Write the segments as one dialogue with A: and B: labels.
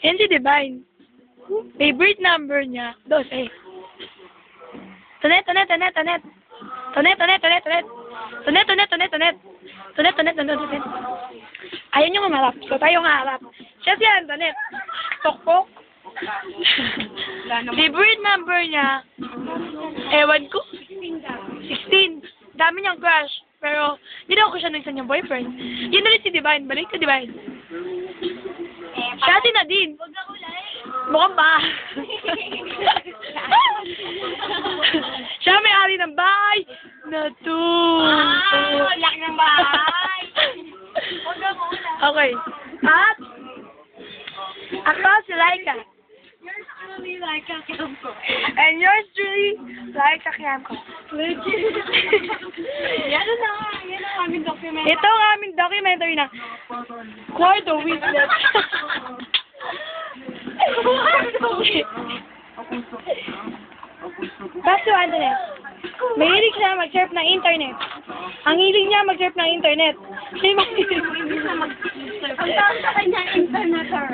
A: Yan si Divine. Favorite number niya, 12. Tunet. Ayaw niyo umarap. So, tayo nga harap. Siya si Antoinette. Pokpok. Favorite number niya, ewan ko. 16. Dami niyang crush. Pero, hindi daw ko siya ng isa niyang boyfriend. Yun ulit si Divine. Balik ka, Divine. Siya si Nadine. Mukhang ba? Siya may-ari ng bahay na to.
B: Laki ng bahay.
A: Okay. At, ako si Laika.
B: Yours truly like a Kiamko.
A: And yours truly, Laika Kiamko.
B: Yan ang aming document.
A: Ito ang aming documentary na Quarto Witness. Back to Antoinette. Mahilig siya mag-surf ng internet. Ang hilig niya mag-surf ng internet. Siya mahilig.
B: Ang tawag sa kanya, interneter.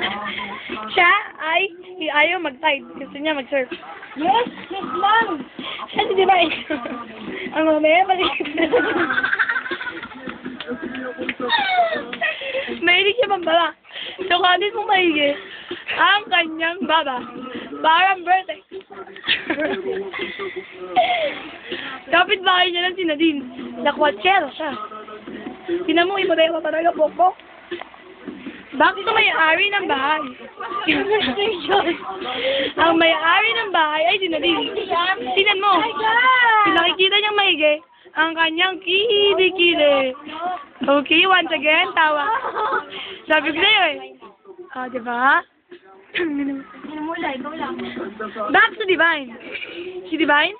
A: Siya ay ayaw mag-tide. Gusto niya mag-surf.
B: Yes, yes lang.
A: Siya si Divine. Ang mamaya balik. Mahilig siya mambala. So, kanin mong maigi ang kanyang baba. Parang vertex. Kapit-bahay niya lang si Nadine. Nakwatsero siya. Tinan mo, iba tayo talaga, Pokpok. Bakit may-ari ng bahay? Ang may-ari ng bahay ay si Nadine. Tinan mo. Nakikita niyang maigi ang kanyang kili-kili. Okay, once again, tawa. Sabi ko sa'yo eh. Ah, diba?
B: Mula, ikaw lang.
A: Back to Divine. Si Divine,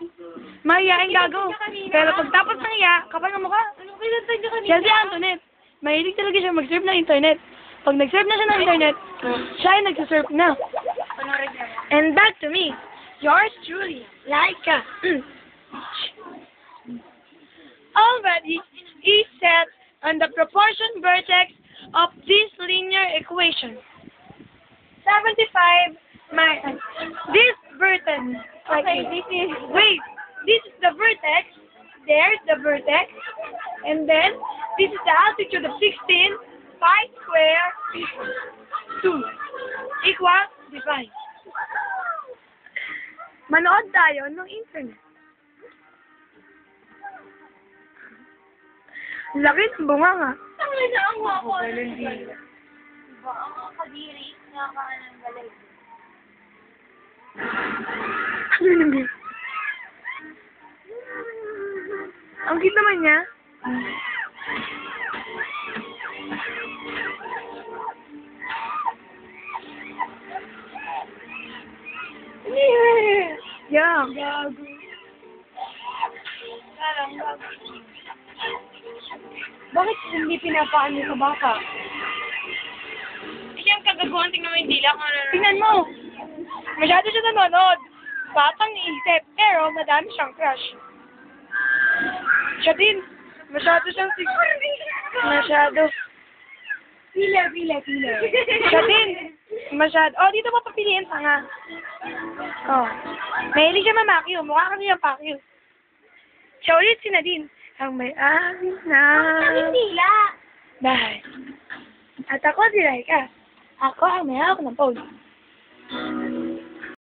A: mahihaing gago. Pero pagtapos ng iya, kapal ng mukha.
B: Ano kinantay niya kanina?
A: Siya si Antoinette. Mahilig talaga siya mag-surf ng internet. Pag nag-surf na siya ng internet, siya ay nagsasurf na. And back to me. Yours truly, Laika. Already is set on the proportion vertex of this linear equation. 75 minus this vertex. Okay, this is, wait, this is the vertex, there's the vertex, and then this is the altitude of 16, pi square equals 2, equals divine. Manood tayo ng internet. Laki ng bunga nga.
B: Ang na ang wako. Diba, ang kadiri, nakakaan ng galing.
A: Ano naman? Ang cute naman niya. Yeah.
B: Gago. Parang gago. Bakit hindi pinapaan niyo sa baka? Siyang kagaguhan, tingnan mo yung dila kung ano.
A: Tingnan mo. Masyado siya nanonood. Batang isip. Pero madami siyang crush. Siya din. Masyado siyang masyado.
B: Pila.
A: Siya din. Masyado. Oh, dito mo papiliin pa nga. Oh. Mahilig siya mamakyo. Mukha kasi yung pakyo. Siya ulit si Nadine. Ang may-ari na
B: Pila.
A: bahay. At ako si Laika. Ako ang may hawak ng phone.